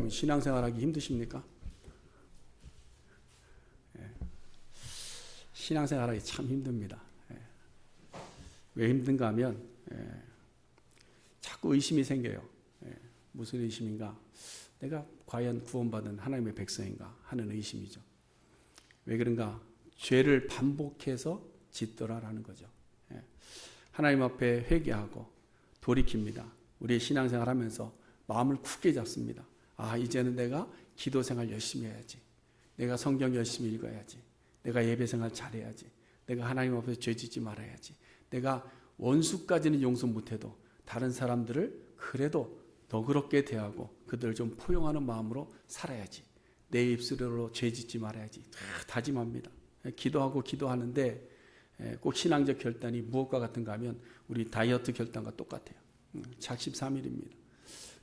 여러분 신앙생활하기 힘드십니까? 신앙생활하기 참 힘듭니다. 왜 힘든가 하면 자꾸 의심이 생겨요. 무슨 의심인가? 내가 과연 구원받은 하나님의 백성인가 하는 의심이죠. 왜 그런가? 죄를 반복해서 짓더라라는 거죠. 하나님 앞에 회개하고 돌이킵니다. 우리의 신앙생활 하면서 마음을 굳게 잡습니다. 아, 이제는 내가 기도생활 열심히 해야지. 내가 성경 열심히 읽어야지. 내가 예배생활 잘해야지. 내가 하나님 앞에 죄짓지 말아야지. 내가 원수까지는 용서 못해도 다른 사람들을 그래도 너그럽게 대하고 그들을 좀 포용하는 마음으로 살아야지. 내 입술로 죄짓지 말아야지. 다짐합니다. 기도하고 기도하는데 꼭 신앙적 결단이 무엇과 같은가 하면 우리 다이어트 결단과 똑같아요. 작심삼일입니다.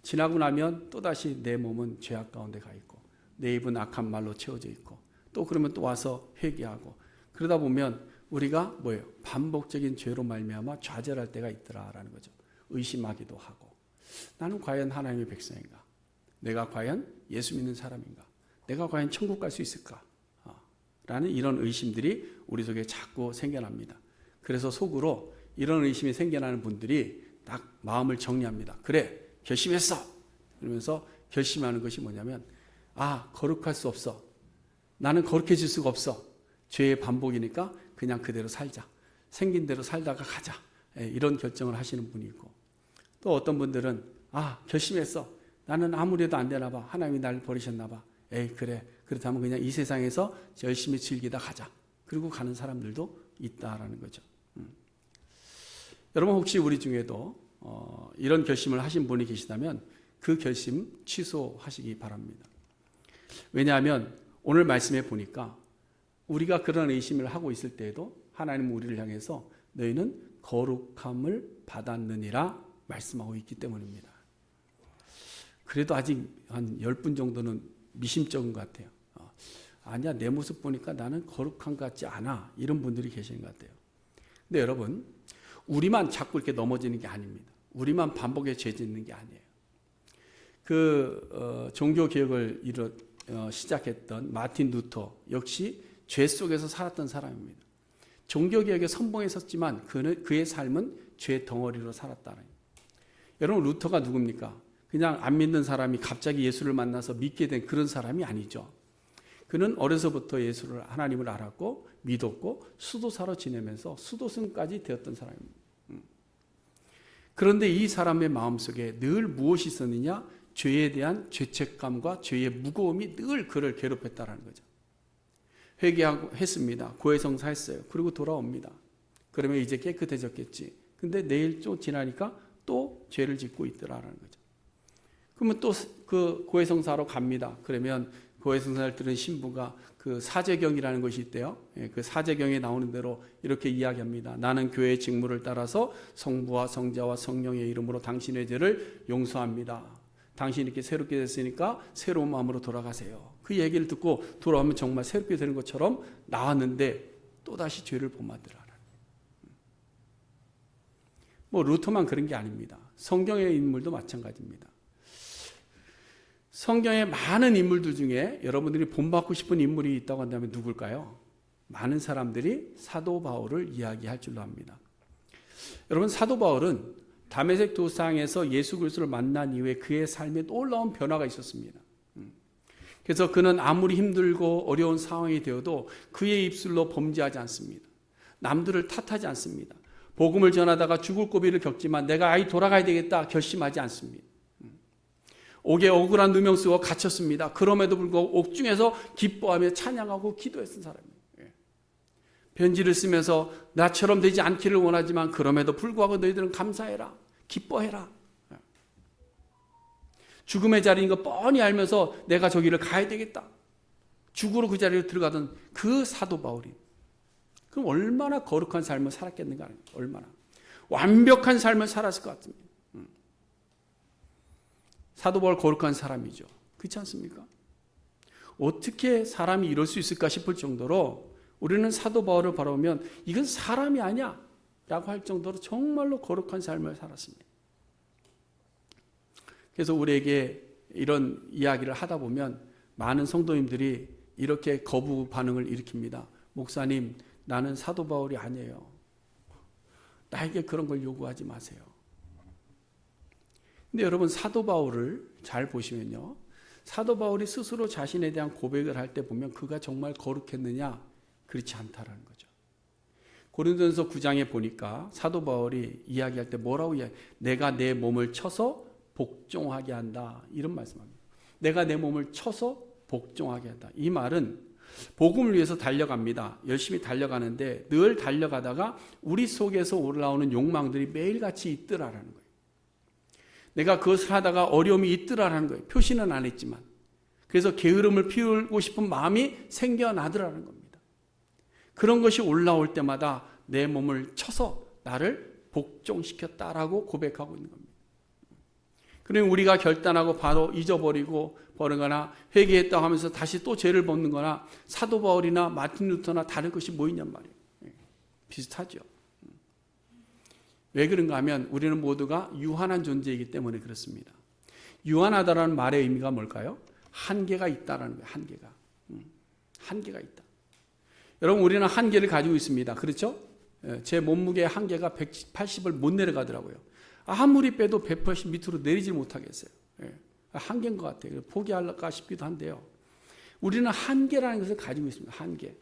지나고 나면 또다시 내 몸은 죄악 가운데 가 있고 내 입은 악한 말로 채워져 있고 또 그러면 또 와서 회개하고 그러다 보면 우리가 뭐예요? 반복적인 죄로 말미암아 좌절할 때가 있더라라는 거죠. 의심하기도 하고 나는 과연 하나님의 백성인가? 내가 과연 예수 믿는 사람인가? 내가 과연 천국 갈 수 있을까? 라는 이런 의심들이 우리 속에 자꾸 생겨납니다. 그래서 속으로 이런 의심이 생겨나는 분들이 딱 마음을 정리합니다. 그래, 결심했어! 그러면서 결심하는 것이 뭐냐면 아, 거룩할 수 없어. 나는 거룩해질 수가 없어. 죄의 반복이니까 그냥 그대로 살자. 생긴 대로 살다가 가자. 이런 결정을 하시는 분이 있고 또 어떤 분들은 아, 결심했어. 나는 아무래도 안 되나 봐. 하나님이 나를 버리셨나 봐. 에이, 그래. 그렇다면 그냥 이 세상에서 열심히 즐기다 가자. 그리고 가는 사람들도 있다라는 거죠. 여러분 혹시 우리 중에도 이런 결심을 하신 분이 계시다면 그 결심 취소하시기 바랍니다. 왜냐하면 오늘 말씀에 보니까 우리가 그런 의심을 하고 있을 때에도 하나님은 우리를 향해서 너희는 거룩함을 받았느니라 말씀하고 있기 때문입니다. 그래도 아직 한 10분 정도는 미심쩍은 것 같아요. 아니야, 내 모습 보니까 나는 거룩한 것 같지 않아. 이런 분들이 계시는 것 같아요. 근데 여러분, 우리만 자꾸 이렇게 넘어지는 게 아닙니다. 우리만 반복해 죄 짓는 게 아니에요. 종교개혁을 시작했던 마틴 루터 역시 죄 속에서 살았던 사람입니다. 종교개혁에 선봉했었지만 그의 삶은 죄 덩어리로 살았다는 거예요. 여러분, 루터가 누굽니까? 그냥 안 믿는 사람이 갑자기 예수를 만나서 믿게 된 그런 사람이 아니죠. 그는 어려서부터 하나님을 알았고 믿었고 수도사로 지내면서 수도승까지 되었던 사람입니다. 그런데 이 사람의 마음속에 늘 무엇이 있었느냐? 죄에 대한 죄책감과 죄의 무거움이 늘 그를 괴롭혔다는 거죠. 회개하고 했습니다. 고해성사 했어요. 그리고 돌아옵니다. 그러면 이제 깨끗해졌겠지. 근데 내일 좀 지나니까 또 죄를 짓고 있더라라는 거죠. 그러면 또 그 고해성사로 갑니다. 그러면 고해성사를 들은 신부가 그 사제경이라는 것이 있대요. 그 사제경에 나오는 대로 이렇게 이야기합니다. 나는 교회의 직무를 따라서 성부와 성자와 성령의 이름으로 당신의 죄를 용서합니다. 당신이 이렇게 새롭게 됐으니까 새로운 마음으로 돌아가세요. 그 얘기를 듣고 돌아오면 정말 새롭게 되는 것처럼 나왔는데 또다시 죄를 범하더라. 루터만 그런 게 아닙니다. 성경의 인물도 마찬가지입니다. 성경의 많은 인물들 중에 여러분들이 본받고 싶은 인물이 있다고 한다면 누굴까요? 많은 사람들이 사도 바울을 이야기할 줄로 압니다. 여러분, 사도 바울은 다메섹 도상에서 예수 그리스도를 만난 이후에 그의 삶에 놀라운 변화가 있었습니다. 그래서 그는 아무리 힘들고 어려운 상황이 되어도 그의 입술로 범죄하지 않습니다. 남들을 탓하지 않습니다. 복음을 전하다가 죽을 고비를 겪지만 내가 아예 돌아가야 되겠다 결심하지 않습니다. 옥에 억울한 누명 쓰고 갇혔습니다. 그럼에도 불구하고 옥중에서 기뻐하며 찬양하고 기도했던 사람이에요. 편지를 쓰면서 나처럼 되지 않기를 원하지만 그럼에도 불구하고 너희들은 감사해라. 기뻐해라. 죽음의 자리인 거 뻔히 알면서 내가 저기를 가야 되겠다. 죽으러 그 자리로 들어가던 그 사도 바울이 그럼 얼마나 거룩한 삶을 살았겠는가. 얼마나 완벽한 삶을 살았을 것 같습니다. 사도 바울 거룩한 사람이죠. 그렇지 않습니까? 어떻게 사람이 이럴 수 있을까 싶을 정도로 우리는 사도 바울을 바라보면 이건 사람이 아니야 라고 할 정도로 정말로 거룩한 삶을 살았습니다. 그래서 우리에게 이런 이야기를 하다 보면 많은 성도님들이 이렇게 거부 반응을 일으킵니다. 목사님, 나는 사도 바울이 아니에요. 나에게 그런 걸 요구하지 마세요. 근데 여러분, 사도 바울을 잘 보시면요, 사도 바울이 스스로 자신에 대한 고백을 할 때 보면 그가 정말 거룩했느냐? 그렇지 않다라는 거죠. 고린도전서 9장에 보니까 사도 바울이 이야기할 때 뭐라고 이야기해요? 내가 내 몸을 쳐서 복종하게 한다, 이런 말씀합니다. 내가 내 몸을 쳐서 복종하게 한다. 이 말은 복음을 위해서 달려갑니다. 열심히 달려가는데 늘 달려가다가 우리 속에서 올라오는 욕망들이 매일같이 있더라라는 거예요. 내가 그것을 하다가 어려움이 있더라라는 거예요. 표시는 안 했지만. 그래서 게으름을 피우고 싶은 마음이 생겨나더라는 겁니다. 그런 것이 올라올 때마다 내 몸을 쳐서 나를 복종시켰다라고 고백하고 있는 겁니다. 그러면 우리가 결단하고 바로 잊어버리고 버리거나 회개했다고 하면서 다시 또 죄를 벗는 거나 사도 바울이나 마틴 루터나 다른 것이 뭐 있냔 말이에요. 비슷하죠. 왜 그런가 하면 우리는 모두가 유한한 존재이기 때문에 그렇습니다. 유한하다라는 말의 의미가 뭘까요? 한계가 있다라는 거예요. 한계가 있다. 여러분, 우리는 한계를 가지고 있습니다. 그렇죠? 제 몸무게의 한계가 180을 못 내려가더라고요. 아무리 빼도 180 밑으로 내리지 못하겠어요. 한계인 것 같아요. 포기할까 싶기도 한데요. 우리는 한계라는 것을 가지고 있습니다. 한계.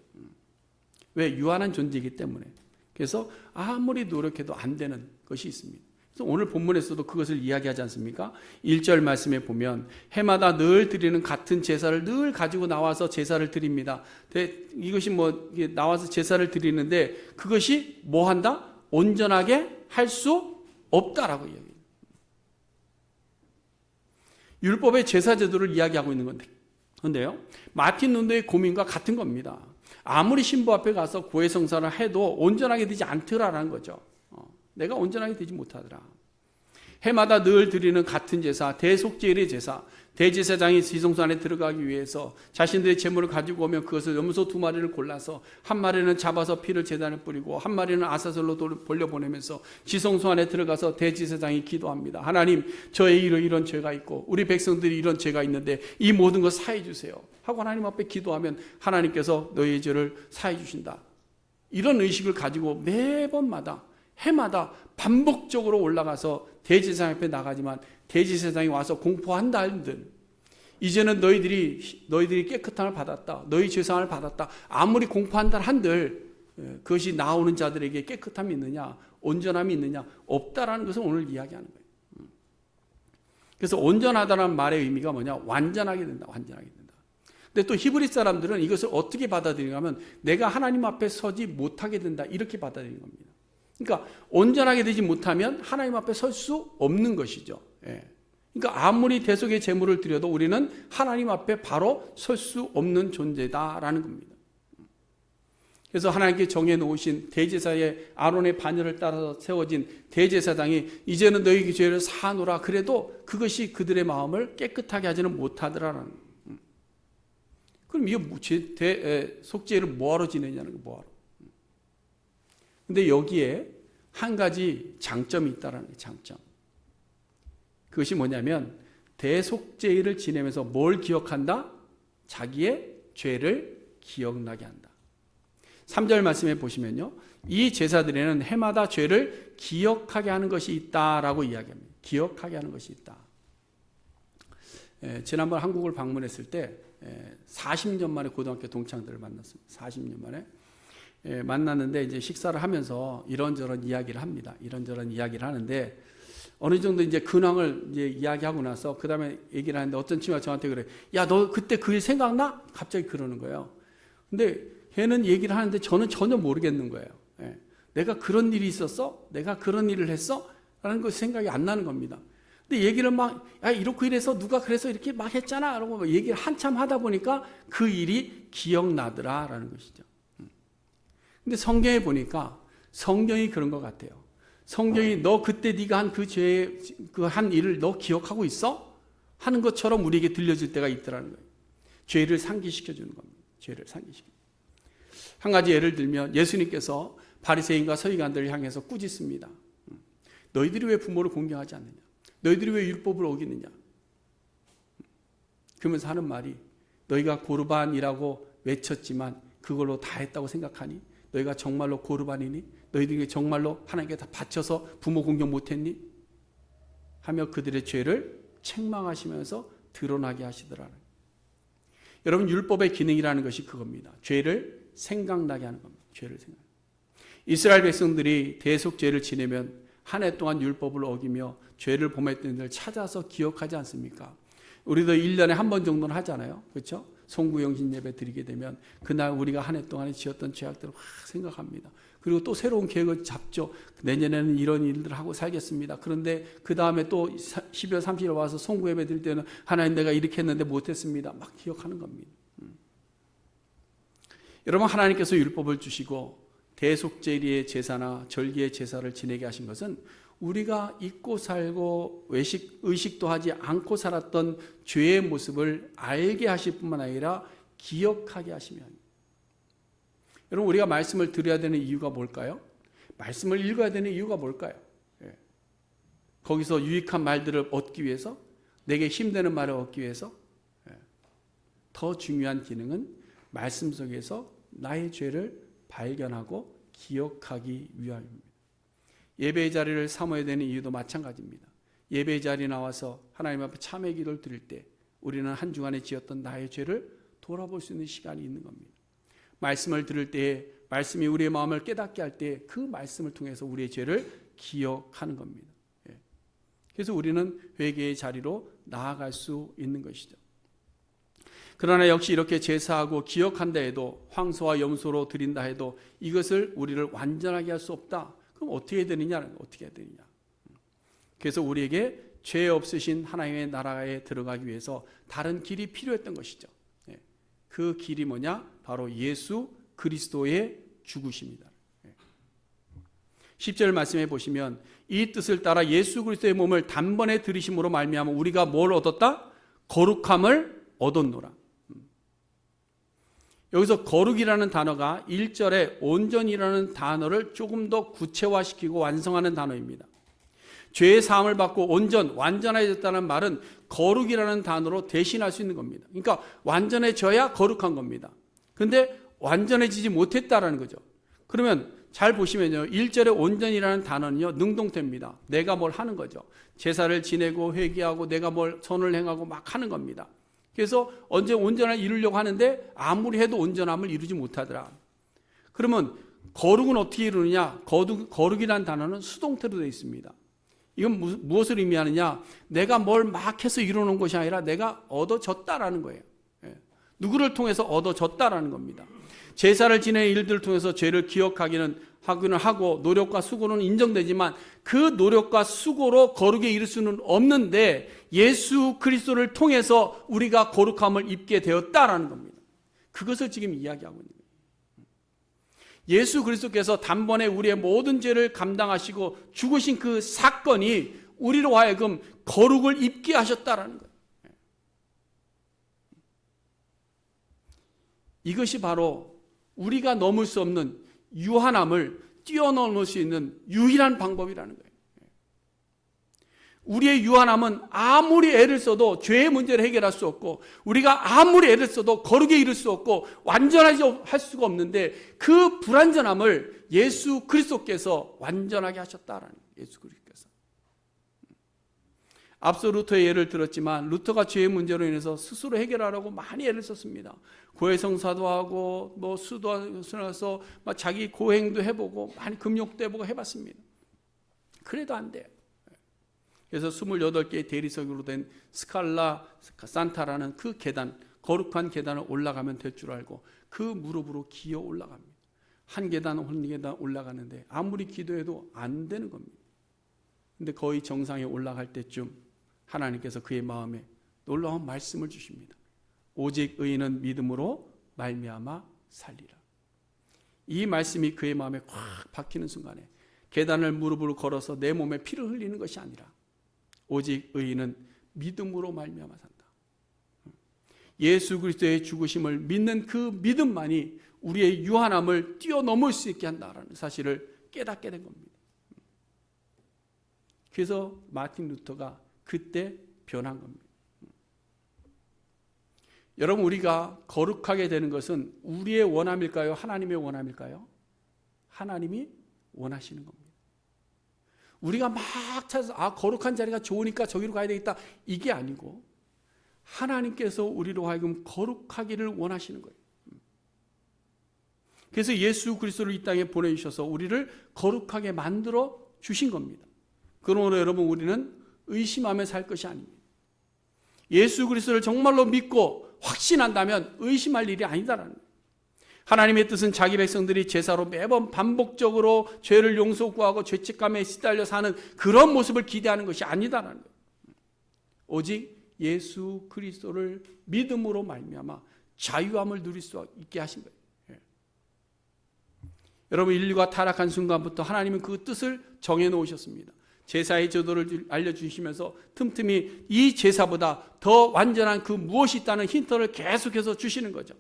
왜? 유한한 존재이기 때문에. 그래서 아무리 노력해도 안 되는 것이 있습니다. 그래서 오늘 본문에서도 그것을 이야기하지 않습니까? 1절 말씀에 보면 해마다 늘 드리는 같은 제사를 늘 가지고 나와서 제사를 드립니다. 이것이 나와서 제사를 드리는데 그것이 뭐 한다? 온전하게 할 수 없다라고 이야기해요. 율법의 제사 제도를 이야기하고 있는 건데, 근데요, 마틴 루터의 고민과 같은 겁니다. 아무리 신부 앞에 가서 고해성사를 해도 온전하게 되지 않더라라는 거죠. 내가 온전하게 되지 못하더라. 해마다 늘 드리는 같은 제사, 대속제일의 제사, 대제사장이 지성소 안에 들어가기 위해서 자신들의 제물을 가지고 오면 그것을 염소 2마리를 골라서 한 마리는 잡아서 피를 제단에 뿌리고 한 마리는 아사슬로 돌려보내면서 지성소 안에 들어가서 대제사장이 기도합니다. 하나님, 저의 이런 죄가 있고 우리 백성들이 이런 죄가 있는데 이 모든 것 사해 주세요 하고 하나님 앞에 기도하면 하나님께서 너희의 죄를 사해 주신다. 이런 의식을 가지고 매번마다 해마다 반복적으로 올라가서 대제사장 앞에 나가지만 대제사장이 와서 공포한다 한들 이제는 너희들이 깨끗함을 받았다, 너희 죄상을 받았다, 아무리 공포한다 한들 그것이 나오는 자들에게 깨끗함이 있느냐, 온전함이 있느냐, 없다라는 것을 오늘 이야기하는 거예요. 그래서 온전하다는 말의 의미가 뭐냐? 완전하게 된다, 완전하게 된다. 근데 또 히브리 사람들은 이것을 어떻게 받아들이냐 하면 내가 하나님 앞에 서지 못하게 된다, 이렇게 받아들이는 겁니다. 그러니까 온전하게 되지 못하면 하나님 앞에 설 수 없는 것이죠. 그러니까 아무리 대속의 제물을 드려도 우리는 하나님 앞에 바로 설 수 없는 존재다라는 겁니다. 그래서 하나님께 정해놓으신 대제사의 아론의 반열을 따라서 세워진 대제사장이 이제는 너희 죄를 사하노라 그래도 그것이 그들의 마음을 깨끗하게 하지는 못하더라라는 거예요. 그럼 이게 속죄를 뭐하러 지내냐는 거예요. 뭐하러. 근데 여기에 한 가지 장점이 있다라는 거예요. 장점. 그것이 뭐냐면 대속죄를 지내면서 뭘 기억한다? 자기의 죄를 기억나게 한다. 3절 말씀에 보시면요, 이 제사들에는 해마다 죄를 기억하게 하는 것이 있다라고 이야기합니다. 기억하게 하는 것이 있다. 지난번 한국을 방문했을 때 40년 만에 고등학교 동창들을 만났습니다. 40년 만에 만났는데 이제 식사를 하면서 이런저런 이야기를 합니다. 이런저런 이야기를 하는데 어느 정도 이제 근황을 이제 이야기하고 나서 그 다음에 얘기를 하는데 어떤 친구가 저한테 그래. 야, 너 그때 그 일 생각나? 갑자기 그러는 거예요. 근데 걔는 얘기를 하는데 저는 전혀 모르겠는 거예요. 내가 그런 일이 있었어? 내가 그런 일을 했어? 라는 것이 생각이 안 나는 겁니다. 근데 얘기를 막, 야, 이렇게 이래서 누가 그래서 이렇게 막 했잖아. 라고 얘기를 한참 하다 보니까 그 일이 기억나더라. 라는 것이죠. 근데 성경에 보니까 성경이 그런 것 같아요. 성경이 너 그때 네가 한 그 죄, 그 한 일을 너 기억하고 있어? 하는 것처럼 우리에게 들려질 때가 있더라는 거예요. 죄를 상기시켜 주는 겁니다. 죄를 상기시켜. 한 가지 예를 들면 예수님께서 바리새인과 서기관들을 향해서 꾸짖습니다. 너희들이 왜 부모를 공경하지 않느냐? 너희들이 왜 율법을 어기느냐? 그러면서 하는 말이 너희가 고르반이라고 외쳤지만 그걸로 다 했다고 생각하니? 너희가 정말로 고르반이니? 너희들이 정말로 하나님께 다 바쳐서 부모 공경 못했니? 하며 그들의 죄를 책망하시면서 드러나게 하시더라는. 여러분, 율법의 기능이라는 것이 그겁니다. 죄를 생각나게 하는 겁니다. 죄를 생각. 이스라엘 백성들이 대속죄를 지내면 한 해 동안 율법을 어기며 죄를 범했던 일을 찾아서 기억하지 않습니까? 우리도 1년에 한 번 정도는 하잖아요. 그렇죠? 송구영신 예배 드리게 되면 그날 우리가 한 해 동안에 지었던 죄악들을 확 생각합니다. 그리고 또 새로운 계획을 잡죠. 내년에는 이런 일들을 하고 살겠습니다. 그런데 그 다음에 또 12월 30일 와서 송구 예배 드릴 때는 하나님 내가 이렇게 했는데 못했습니다. 막 기억하는 겁니다. 여러분, 하나님께서 율법을 주시고 대속죄의 제사나 절기의 제사를 지내게 하신 것은 우리가 잊고 살고 의식도 하지 않고 살았던 죄의 모습을 알게 하실 뿐만 아니라 기억하게 하시며, 여러분, 우리가 말씀을 들어야 되는 이유가 뭘까요? 말씀을 읽어야 되는 이유가 뭘까요? 거기서 유익한 말들을 얻기 위해서, 내게 힘되는 말을 얻기 위해서. 더 중요한 기능은 말씀 속에서 나의 죄를 발견하고 기억하기 위함입니다. 예배의 자리를 삼아야 되는 이유도 마찬가지입니다. 예배의 자리에 나와서 하나님 앞에 참회 기도를 드릴 때 우리는 한 주간에 지었던 나의 죄를 돌아볼 수 있는 시간이 있는 겁니다. 말씀을 들을 때에 말씀이 우리의 마음을 깨닫게 할 때 그 말씀을 통해서 우리의 죄를 기억하는 겁니다. 그래서 우리는 회개의 자리로 나아갈 수 있는 것이죠. 그러나 역시 이렇게 제사하고 기억한다 해도, 황소와 염소로 드린다 해도 이것을 우리를 완전하게 할 수 없다. 그럼 어떻게 해야 되느냐? 그래서 우리에게 죄 없으신 하나님의 나라에 들어가기 위해서 다른 길이 필요했던 것이죠. 그 길이 뭐냐? 바로 예수 그리스도의 죽으심이다. 10절 말씀해 보시면 이 뜻을 따라 예수 그리스도의 몸을 단번에 들이심으로 말미암아 우리가 뭘 얻었다? 거룩함을 얻었노라. 여기서 거룩이라는 단어가 1절에 온전이라는 단어를 조금 더 구체화시키고 완성하는 단어입니다. 죄의 사함을 받고 완전해졌다는 말은 거룩이라는 단어로 대신할 수 있는 겁니다. 그러니까 완전해져야 거룩한 겁니다. 그런데 완전해지지 못했다라는 거죠. 그러면 잘 보시면요, 1절에 온전이라는 단어는요, 능동태입니다. 내가 뭘 하는 거죠. 제사를 지내고 회개하고 내가 뭘 선을 행하고 막 하는 겁니다. 그래서 언제 온전을 이루려고 하는데 아무리 해도 온전함을 이루지 못하더라. 그러면 거룩은 어떻게 이루느냐? 거룩이라는 단어는 수동태로 되어 있습니다. 이건 무엇을 의미하느냐? 내가 뭘 막 해서 이루는 것이 아니라 내가 얻어졌다라는 거예요. 누구를 통해서 얻어졌다라는 겁니다. 제사를 지내는 일들을 통해서 죄를 기억하기는 하고 노력과 수고는 인정되지만 그 노력과 수고로 거룩에 이를 수는 없는데 예수 그리스도를 통해서 우리가 거룩함을 입게 되었다라는 겁니다. 그것을 지금 이야기하고 있는 거예요. 예수 그리스도께서 단번에 우리의 모든 죄를 감당하시고 죽으신 그 사건이 우리로 하여금 거룩을 입게 하셨다라는 거예요. 이것이 바로 우리가 넘을 수 없는 유한함을 뛰어넘을 수 있는 유일한 방법이라는 거예요. 우리의 유한함은 아무리 애를 써도 죄의 문제를 해결할 수 없고, 우리가 아무리 애를 써도 거룩에 이를 수 없고 완전하지 할 수가 없는데, 그 불완전함을 예수 그리스도께서 완전하게 하셨다라는 거예요. 예수 그리스도께서. 앞서 루터의 예를 들었지만 루터가 죄의 문제로 인해서 스스로 해결하려고 많이 애를 썼습니다. 고해성사도 하고 수도 써서 자기 고행도 해보고 많이 금욕도 해보고 해봤습니다. 그래도 안 돼요. 그래서 28개의 대리석으로 된 스칼라 산타라는 그 계단, 거룩한 계단을 올라가면 될 줄 알고 그 무릎으로 기어 올라갑니다. 한 계단 올라가는데 아무리 기도해도 안 되는 겁니다. 근데 거의 정상에 올라갈 때쯤 하나님께서 그의 마음에 놀라운 말씀을 주십니다. 오직 의인은 믿음으로 말미암아 살리라. 이 말씀이 그의 마음에 꽉 박히는 순간에 계단을 무릎으로 걸어서 내 몸에 피를 흘리는 것이 아니라 오직 의인은 믿음으로 말미암아 산다. 예수 그리스도의 죽으심을 믿는 그 믿음만이 우리의 유한함을 뛰어넘을 수 있게 한다는 사실을 깨닫게 된 겁니다. 그래서 마틴 루터가 그때 변한 겁니다. 여러분, 우리가 거룩하게 되는 것은 우리의 원함일까요? 하나님의 원함일까요? 하나님이 원하시는 겁니다. 우리가 막 찾아서 거룩한 자리가 좋으니까 저기로 가야 되겠다, 이게 아니고 하나님께서 우리로 하여금 거룩하기를 원하시는 거예요. 그래서 예수 그리스도를 이 땅에 보내주셔서 우리를 거룩하게 만들어 주신 겁니다. 그러므로 여러분, 우리는 의심하며 살 것이 아닙니다. 예수 그리스도를 정말로 믿고 확신한다면 의심할 일이 아니다라는 거예요. 하나님의 뜻은 자기 백성들이 제사로 매번 반복적으로 죄를 용서 구하고 죄책감에 시달려 사는 그런 모습을 기대하는 것이 아니다라는 거예요. 오직 예수 그리스도를 믿음으로 말미암아 자유함을 누릴 수 있게 하신 거예요. 여러분, 인류가 타락한 순간부터 하나님은 그 뜻을 정해놓으셨습니다. 제사의 제도를 알려주시면서 틈틈이 이 제사보다 더 완전한 그 무엇이 있다는 힌트를 계속해서 주시는 거죠.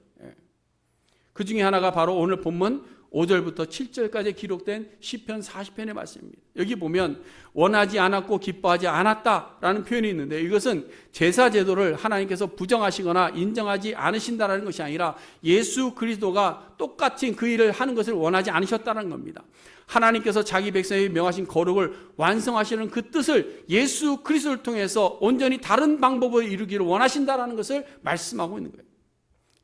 그 중에 하나가 바로 오늘 본문 5절부터 7절까지 기록된 시편 40편의 말씀입니다. 여기 보면 원하지 않았고 기뻐하지 않았다라는 표현이 있는데, 이것은 제사 제도를 하나님께서 부정하시거나 인정하지 않으신다라는 것이 아니라 예수 그리스도가 똑같은 그 일을 하는 것을 원하지 않으셨다는 겁니다. 하나님께서 자기 백성에게 명하신 거룩을 완성하시는 그 뜻을 예수 그리스도를 통해서 온전히 다른 방법으로 이루기를 원하신다라는 것을 말씀하고 있는 거예요.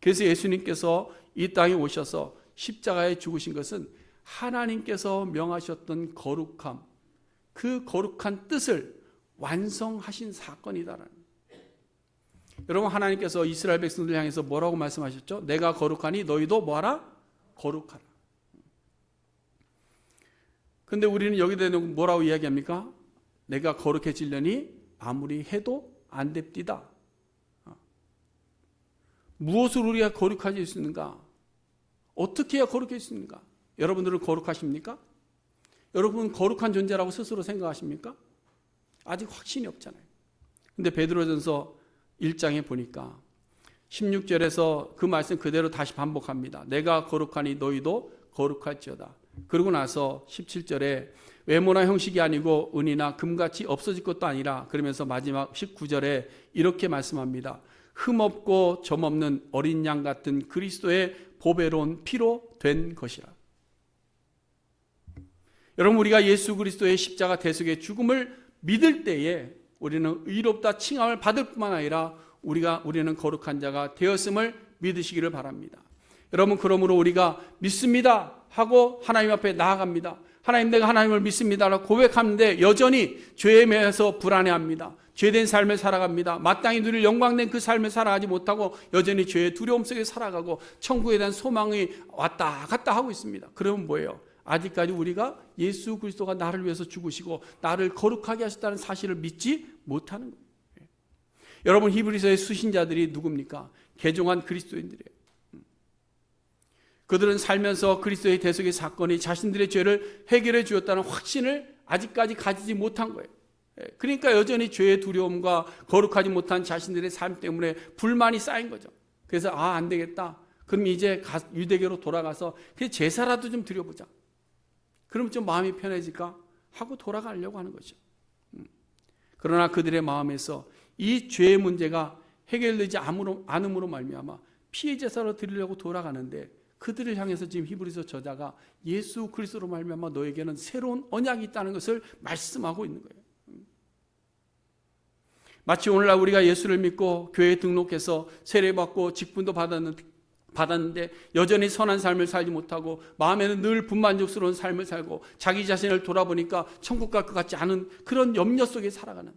그래서 예수님께서 이 땅에 오셔서 십자가에 죽으신 것은 하나님께서 명하셨던 거룩함, 그 거룩한 뜻을 완성하신 사건이다라는 거예요. 여러분, 하나님께서 이스라엘 백성들 향해서 뭐라고 말씀하셨죠? 내가 거룩하니 너희도 뭐하라? 거룩하라. 근데 우리는 여기 대해서 뭐라고 이야기합니까? 내가 거룩해지려니 아무리 해도 안 됩디다. 무엇으로 우리가 거룩해질 수 있는가? 어떻게 해야 거룩해질 수 있는가? 여러분들은 거룩하십니까? 여러분은 거룩한 존재라고 스스로 생각하십니까? 아직 확신이 없잖아요. 근데 베드로전서 1장에 보니까 16절에서 그 말씀 그대로 다시 반복합니다. 내가 거룩하니 너희도 거룩할지어다. 그러고 나서 17절에 외모나 형식이 아니고 은이나 금같이 없어질 것도 아니라, 그러면서 마지막 19절에 이렇게 말씀합니다. 흠없고 점없는 어린 양 같은 그리스도의 보배로운 피로 된 것이라. 여러분, 우리가 예수 그리스도의 십자가 대속의 죽음을 믿을 때에 우리는 의롭다 칭함을 받을 뿐만 아니라 우리는 거룩한 자가 되었음을 믿으시기를 바랍니다. 여러분, 그러므로 우리가 믿습니다 하고 하나님 앞에 나아갑니다. 하나님, 내가 하나님을 믿습니다라고 고백하는데 여전히 죄에 매여서 불안해합니다. 죄된 삶을 살아갑니다. 마땅히 누릴 영광된 그 삶을 살아가지 못하고 여전히 죄의 두려움 속에 살아가고 천국에 대한 소망이 왔다 갔다 하고 있습니다. 그러면 뭐예요? 아직까지 우리가 예수 그리스도가 나를 위해서 죽으시고 나를 거룩하게 하셨다는 사실을 믿지 못하는 거예요. 여러분, 히브리서의 수신자들이 누굽니까? 개종한 그리스도인들이에요. 그들은 살면서 그리스도의 대속의 사건이 자신들의 죄를 해결해 주었다는 확신을 아직까지 가지지 못한 거예요. 그러니까 여전히 죄의 두려움과 거룩하지 못한 자신들의 삶 때문에 불만이 쌓인 거죠. 그래서 안 되겠다. 그럼 이제 유대교로 돌아가서 제사라도 좀 드려보자. 그럼 좀 마음이 편해질까 하고 돌아가려고 하는 거죠. 그러나 그들의 마음에서 이 죄의 문제가 해결되지 않음으로 말미암아 피해 제사로 드리려고 돌아가는데, 그들을 향해서 지금 히브리서 저자가 예수 그리스도로 말미암아 너에게는 새로운 언약이 있다는 것을 말씀하고 있는 거예요. 마치 오늘날 우리가 예수를 믿고 교회에 등록해서 세례받고 직분도 받았는데 여전히 선한 삶을 살지 못하고 마음에는 늘 분만족스러운 삶을 살고 자기 자신을 돌아보니까 천국 갈 것 같지 않은 그런 염려 속에 살아가는,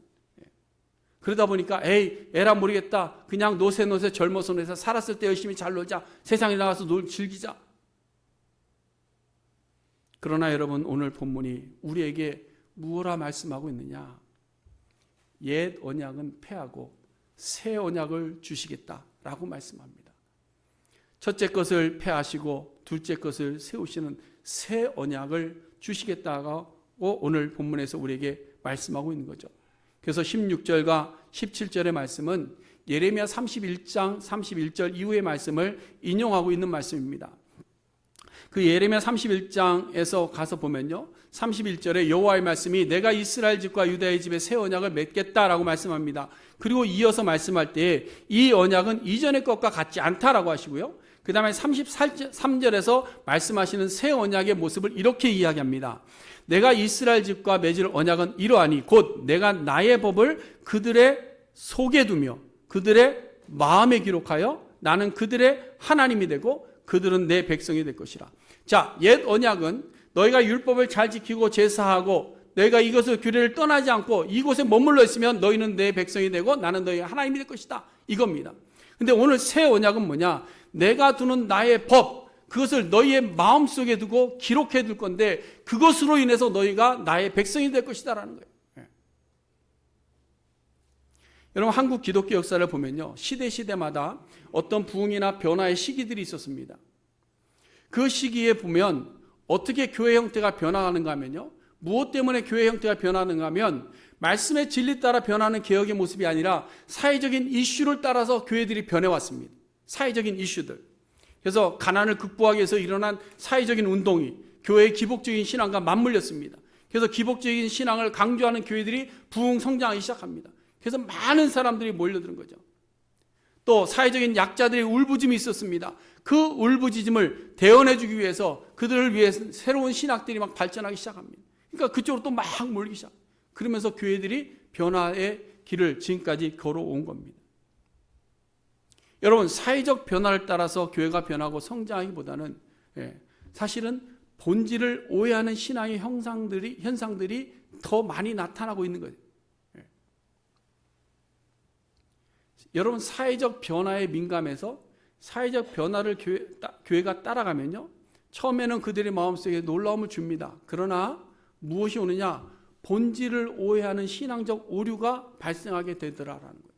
그러다 보니까 에라 모르겠다, 그냥 노세 젊어서 노세, 살았을 때 열심히 잘 놀자, 세상에 나가서 즐기자. 그러나 여러분, 오늘 본문이 우리에게 무엇라 말씀하고 있느냐? 옛 언약은 폐하고 새 언약을 주시겠다라고 말씀합니다. 첫째 것을 폐하시고 둘째 것을 세우시는 새 언약을 주시겠다고 오늘 본문에서 우리에게 말씀하고 있는 거죠. 그래서 16절과 17절의 말씀은 예레미야 31장 31절 이후의 말씀을 인용하고 있는 말씀입니다. 그 예레미야 31장에서 가서 보면요, 31절에 여호와의 말씀이 내가 이스라엘 집과 유다의 집에 새 언약을 맺겠다라고 말씀합니다. 그리고 이어서 말씀할 때 이 언약은 이전의 것과 같지 않다라고 하시고요, 그 다음에 33절에서 말씀하시는 새 언약의 모습을 이렇게 이야기합니다. 내가 이스라엘 집과 맺을 언약은 이러하니 곧 내가 나의 법을 그들의 속에 두며 그들의 마음에 기록하여 나는 그들의 하나님이 되고 그들은 내 백성이 될 것이라. 자, 옛 언약은 너희가 율법을 잘 지키고 제사하고 너희가 이것을 규례를 떠나지 않고 이곳에 머물러 있으면 너희는 내 백성이 되고 나는 너희의 하나님이 될 것이다, 이겁니다. 근데 오늘 새 언약은 뭐냐? 내가 두는 나의 법, 그것을 너희의 마음속에 두고 기록해 둘 건데 그것으로 인해서 너희가 나의 백성이 될 것이다 라는 거예요. 여러분, 한국 기독교 역사를 보면요, 시대마다 어떤 부흥이나 변화의 시기들이 있었습니다. 그 시기에 보면 어떻게 교회 형태가 변화하는가 하면요, 무엇 때문에 교회 형태가 변하는가 하면 말씀의 진리 따라 변하는 개혁의 모습이 아니라 사회적인 이슈를 따라서 교회들이 변해왔습니다. 사회적인 이슈들. 그래서 가난을 극복하기 위해서 일어난 사회적인 운동이 교회의 기복적인 신앙과 맞물렸습니다. 그래서 기복적인 신앙을 강조하는 교회들이 부흥 성장하기 시작합니다. 그래서 많은 사람들이 몰려드는 거죠. 또 사회적인 약자들의 울부짖음이 있었습니다. 그 울부짖음을 대언해주기 위해서 그들을 위해 새로운 신학들이 막 발전하기 시작합니다. 그러니까 그쪽으로 또 막 몰기 시작. 그러면서 교회들이 변화의 길을 지금까지 걸어온 겁니다. 여러분, 사회적 변화를 따라서 교회가 변하고 성장하기보다는 사실은 본질을 오해하는 신앙의 현상들이 더 많이 나타나고 있는 거예요. 여러분, 사회적 변화에 민감해서 사회적 변화를 교회가 따라가면요, 처음에는 그들의 마음속에 놀라움을 줍니다. 그러나 무엇이 오느냐? 본질을 오해하는 신앙적 오류가 발생하게 되더라라는 거예요.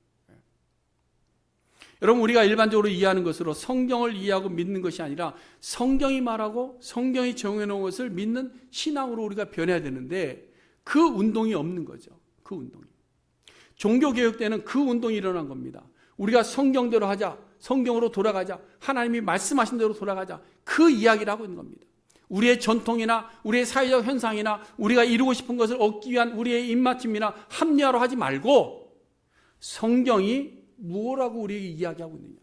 여러분, 우리가 일반적으로 이해하는 것으로 성경을 이해하고 믿는 것이 아니라 성경이 말하고 성경이 정해놓은 것을 믿는 신앙으로 우리가 변해야 되는데 그 운동이 없는 거죠. 그 운동이. 종교개혁 때는 그 운동이 일어난 겁니다. 우리가 성경대로 하자, 성경으로 돌아가자, 하나님이 말씀하신 대로 돌아가자, 그 이야기를 하고 있는 겁니다. 우리의 전통이나 우리의 사회적 현상이나 우리가 이루고 싶은 것을 얻기 위한 우리의 입맞춤이나 합리화로 하지 말고 성경이 무엇라고 우리에게 이야기하고 있느냐,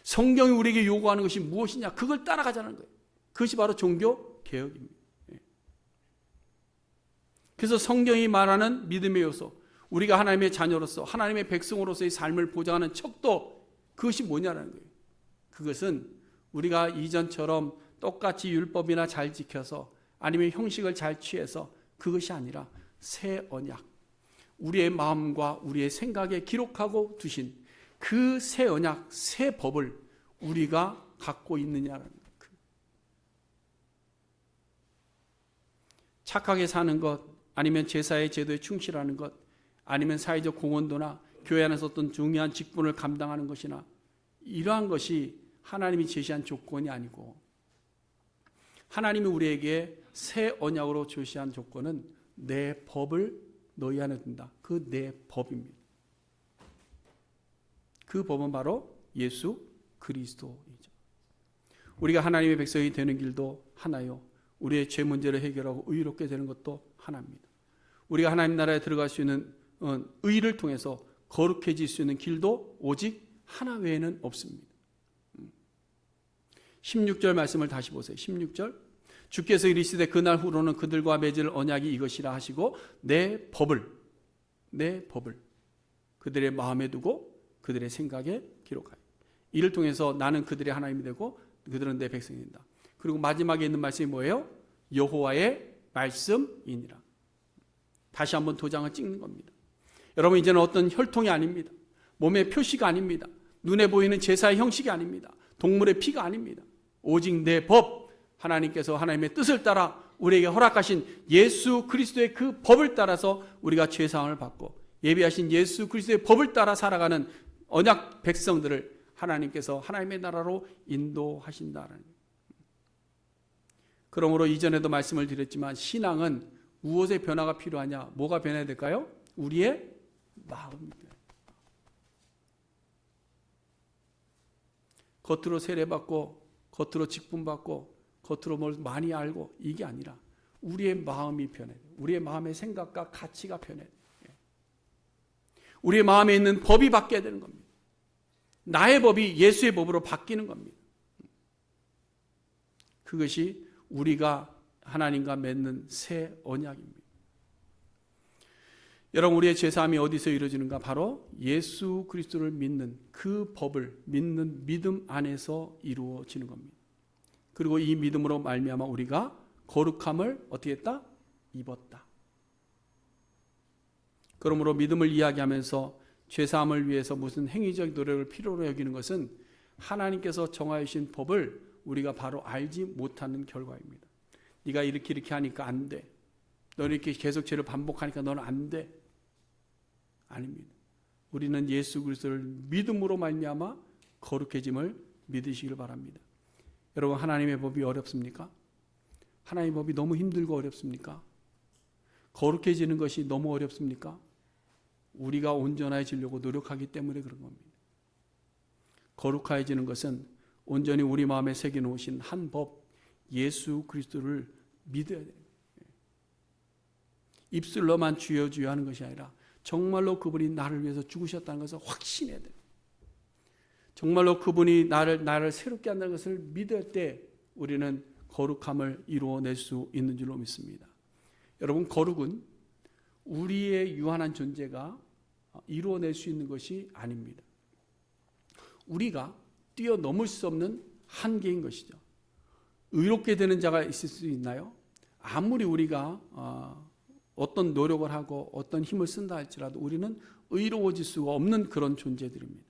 성경이 우리에게 요구하는 것이 무엇이냐, 그걸 따라가자는 거예요. 그것이 바로 종교개혁입니다. 그래서 성경이 말하는 믿음의 요소, 우리가 하나님의 자녀로서 하나님의 백성으로서의 삶을 보장하는 척도, 그것이 뭐냐라는 거예요. 그것은 우리가 이전처럼 똑같이 율법이나 잘 지켜서 아니면 형식을 잘 취해서 그것이 아니라 새 언약, 우리의 마음과 우리의 생각에 기록하고 두신 그 새 언약, 새 법을 우리가 갖고 있느냐라는 거예요. 착하게 사는 것, 아니면 제사의 제도에 충실하는 것, 아니면 사회적 공헌도나 교회 안에서 어떤 중요한 직분을 감당하는 것이나, 이러한 것이 하나님이 제시한 조건이 아니고 하나님이 우리에게 새 언약으로 제시한 조건은 내 법을 너희 안에 둔다. 그 내 법입니다. 그 법은 바로 예수 그리스도이죠. 우리가 하나님의 백성이 되는 길도 하나요, 우리의 죄 문제를 해결하고 의롭게 되는 것도 하나입니다. 우리가 하나님 나라에 들어갈 수 있는 의를 통해서 거룩해질 수 있는 길도 오직 하나 외에는 없습니다. 16절 말씀을 다시 보세요. 16절, 주께서 이르시되 그날 후로는 그들과 맺을 언약이 이것이라 하시고 내 법을 그들의 마음에 두고 그들의 생각에 기록하여 이를 통해서 나는 그들의 하나님이 되고 그들은 내 백성이 된다. 그리고 마지막에 있는 말씀이 뭐예요? 여호와의 말씀이니라. 다시 한번 도장을 찍는 겁니다. 여러분, 이제는 어떤 혈통이 아닙니다. 몸의 표시가 아닙니다. 눈에 보이는 제사의 형식이 아닙니다. 동물의 피가 아닙니다. 오직 내 법, 하나님께서 하나님의 뜻을 따라 우리에게 허락하신 예수 그리스도의 그 법을 따라서 우리가 죄사함을 받고 예비하신 예수 그리스도의 법을 따라 살아가는 언약 백성들을 하나님께서 하나님의 나라로 인도하신다는 거예요. 그러므로 이전에도 말씀을 드렸지만 신앙은 무엇의 변화가 필요하냐? 뭐가 변해야 될까요? 우리의 마음입니다. 겉으로 세례받고 겉으로 직분받고 겉으로 뭘 많이 알고 이게 아니라 우리의 마음이 변해야 돼요. 우리의 마음의 생각과 가치가 변해야 돼요. 우리의 마음에 있는 법이 바뀌어야 되는 겁니다. 나의 법이 예수의 법으로 바뀌는 겁니다. 그것이 우리가 하나님과 맺는 새 언약입니다. 여러분, 우리의 죄사함이 어디서 이루어지는가? 바로 예수 그리스도를 믿는 그 법을 믿는 믿음 안에서 이루어지는 겁니다. 그리고 이 믿음으로 말미암아 우리가 거룩함을 어떻게 했다? 입었다. 그러므로 믿음을 이야기하면서 죄사함을 위해서 무슨 행위적 노력을 필요로 여기는 것은 하나님께서 정하여 주신 법을 우리가 바로 알지 못하는 결과입니다. 네가 이렇게 하니까 안 돼. 너는 이렇게 계속 죄를 반복하니까 너는 안 돼. 아닙니다. 우리는 예수 그리스도를 믿음으로 말미암아 거룩해짐을 믿으시길 바랍니다. 여러분, 하나님의 법이 어렵습니까? 하나님의 법이 너무 힘들고 어렵습니까? 거룩해지는 것이 너무 어렵습니까? 우리가 온전해지려고 노력하기 때문에 그런 겁니다. 거룩해지는 것은 온전히 우리 마음에 새겨놓으신 한 법, 예수 그리스도를 믿어야 돼요. 입술로만 주여 주여 하는 것이 아니라 정말로 그분이 나를 위해서 죽으셨다는 것을 확신해야 돼요. 정말로 그분이 나를 새롭게 한다는 것을 믿을 때 우리는 거룩함을 이루어낼 수 있는 줄로 믿습니다. 여러분, 거룩은 우리의 유한한 존재가 이루어낼 수 있는 것이 아닙니다. 우리가 뛰어넘을 수 없는 한계인 것이죠. 의롭게 되는 자가 있을 수 있나요? 아무리 우리가 어떤 노력을 하고 어떤 힘을 쓴다 할지라도 우리는 의로워질 수가 없는 그런 존재들입니다.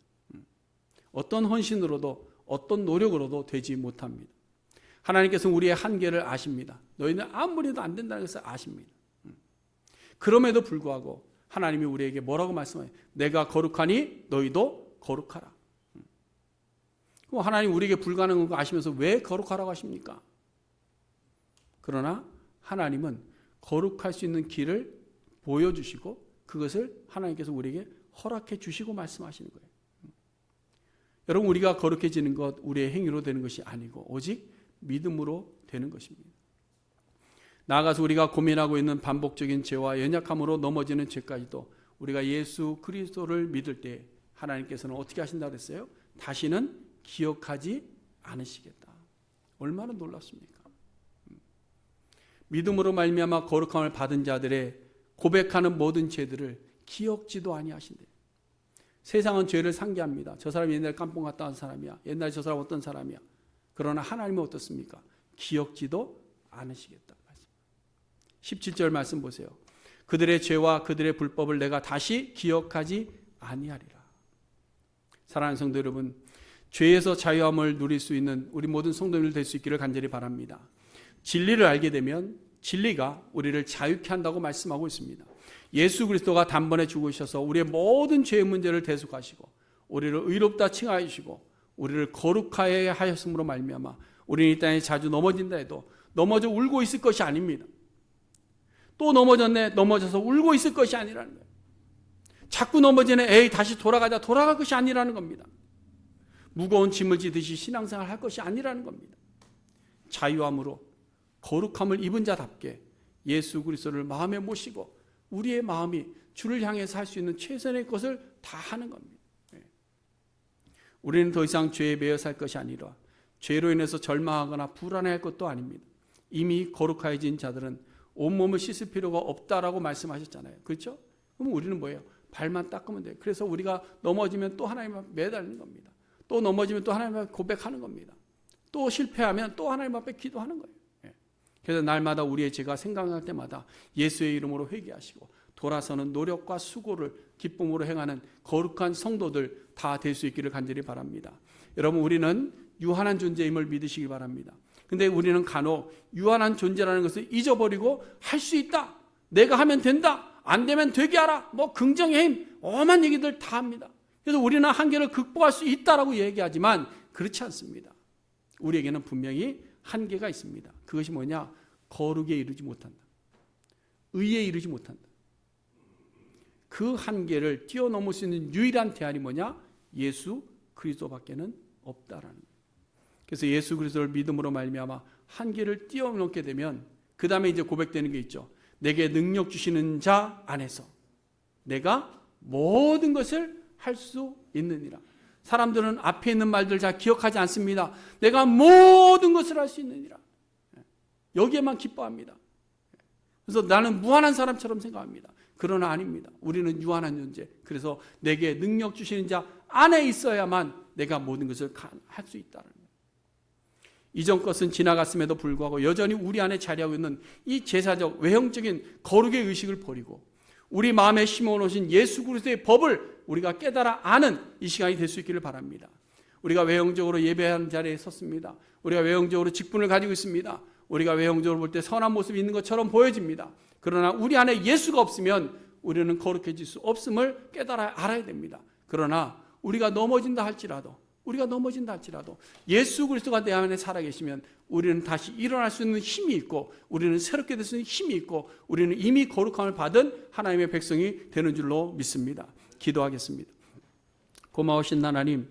어떤 헌신으로도 어떤 노력으로도 되지 못합니다. 하나님께서는 우리의 한계를 아십니다. 너희는 아무리 해도 안 된다는 것을 아십니다. 그럼에도 불구하고 하나님이 우리에게 뭐라고 말씀해요? 내가 거룩하니 너희도 거룩하라. 그럼 하나님 우리에게 불가능한 거 아시면서 왜 거룩하라고 하십니까? 그러나 하나님은 거룩할 수 있는 길을 보여주시고 그것을 하나님께서 우리에게 허락해 주시고 말씀하시는 거예요. 여러분, 우리가 거룩해지는 것 우리의 행위로 되는 것이 아니고 오직 믿음으로 되는 것입니다. 나아가서 우리가 고민하고 있는 반복적인 죄와 연약함으로 넘어지는 죄까지도 우리가 예수 그리스도를 믿을 때 하나님께서는 어떻게 하신다고 그랬어요? 다시는 기억하지 않으시겠다. 얼마나 놀랍습니까? 믿음으로 말미암아 거룩함을 받은 자들의 고백하는 모든 죄들을 기억지도 아니하신대. 세상은 죄를 상기합니다. 저 사람이 옛날에 깜뽕 갔다 온 사람이야. 옛날에 저 사람 어떤 사람이야. 그러나 하나님은 어떻습니까? 기억지도 않으시겠다. 17절 말씀 보세요. 그들의 죄와 그들의 불법을 내가 다시 기억하지 아니하리라. 사랑하는 성도 여러분, 죄에서 자유함을 누릴 수 있는 우리 모든 성도님들 될 수 있기를 간절히 바랍니다. 진리를 알게 되면 진리가 우리를 자유케 한다고 말씀하고 있습니다. 예수 그리스도가 단번에 죽으셔서 우리의 모든 죄의 문제를 대속하시고 우리를 의롭다 칭하여 주시고 우리를 거룩하게 하였음으로 말미암아 우리는 이 땅에 자주 넘어진다 해도 넘어져 울고 있을 것이 아닙니다. 또 넘어졌네, 넘어져서 울고 있을 것이 아니라는 거예요. 자꾸 넘어지네, 에이 다시 돌아가자, 돌아갈 것이 아니라는 겁니다. 무거운 짐을 지듯이 신앙생활 할 것이 아니라는 겁니다. 자유함으로 거룩함을 입은 자답게 예수 그리스도를 마음에 모시고 우리의 마음이 주를 향해서 할 수 있는 최선의 것을 다 하는 겁니다. 우리는 더 이상 죄에 매여 살 것이 아니라 죄로 인해서 절망하거나 불안해할 것도 아닙니다. 이미 거룩해진 자들은 온몸을 씻을 필요가 없다라고 말씀하셨잖아요. 그렇죠? 그럼 우리는 뭐예요? 발만 닦으면 돼요. 그래서 우리가 넘어지면 또 하나님 앞에 매달리는 겁니다. 또 넘어지면 또 하나님 앞에 고백하는 겁니다. 또 실패하면 또 하나님 앞에 기도하는 거예요. 그래서 날마다 우리의 죄가 생각날 때마다 예수의 이름으로 회개하시고 돌아서는 노력과 수고를 기쁨으로 행하는 거룩한 성도들 다 될 수 있기를 간절히 바랍니다. 여러분, 우리는 유한한 존재임을 믿으시기 바랍니다. 근데 우리는 간혹 유한한 존재라는 것을 잊어버리고 할 수 있다, 내가 하면 된다, 안 되면 되게 하라, 뭐 긍정의 힘, 엄한 얘기들 다 합니다. 그래서 우리는 한계를 극복할 수 있다라고 얘기하지만 그렇지 않습니다. 우리에게는 분명히 한계가 있습니다. 그것이 뭐냐? 거룩에 이르지 못한다. 의에 이르지 못한다. 그 한계를 뛰어넘을 수 있는 유일한 대안이 뭐냐? 예수 그리스도밖에는 없다라는 거예요. 그래서 예수 그리스도를 믿음으로 말미암아 한계를 뛰어넘게 되면 그 다음에 이제 고백되는 게 있죠. 내게 능력 주시는 자 안에서 내가 모든 것을 할 수 있느니라. 사람들은 앞에 있는 말들 잘 기억하지 않습니다. 내가 모든 것을 할 수 있느니라. 여기에만 기뻐합니다. 그래서 나는 무한한 사람처럼 생각합니다. 그러나 아닙니다. 우리는 유한한 존재. 그래서 내게 능력 주시는 자 안에 있어야만 내가 모든 것을 할 수 있다는 거예요. 이전 것은 지나갔음에도 불구하고 여전히 우리 안에 자리하고 있는 이 제사적 외형적인 거룩의 의식을 버리고 우리 마음에 심어놓으신 예수 그리스도의 법을 우리가 깨달아 아는 이 시간이 될 수 있기를 바랍니다. 우리가 외형적으로 예배하는 자리에 섰습니다. 우리가 외형적으로 직분을 가지고 있습니다. 우리가 외형적으로 볼 때 선한 모습이 있는 것처럼 보여집니다. 그러나 우리 안에 예수가 없으면 우리는 거룩해질 수 없음을 깨달아 알아야 됩니다. 그러나 우리가 넘어진다 할지라도 예수 그리스도가 내 안에 살아계시면 우리는 다시 일어날 수 있는 힘이 있고 우리는 새롭게 될 수 있는 힘이 있고 우리는 이미 거룩함을 받은 하나님의 백성이 되는 줄로 믿습니다. 기도하겠습니다. 고마우신 하나님,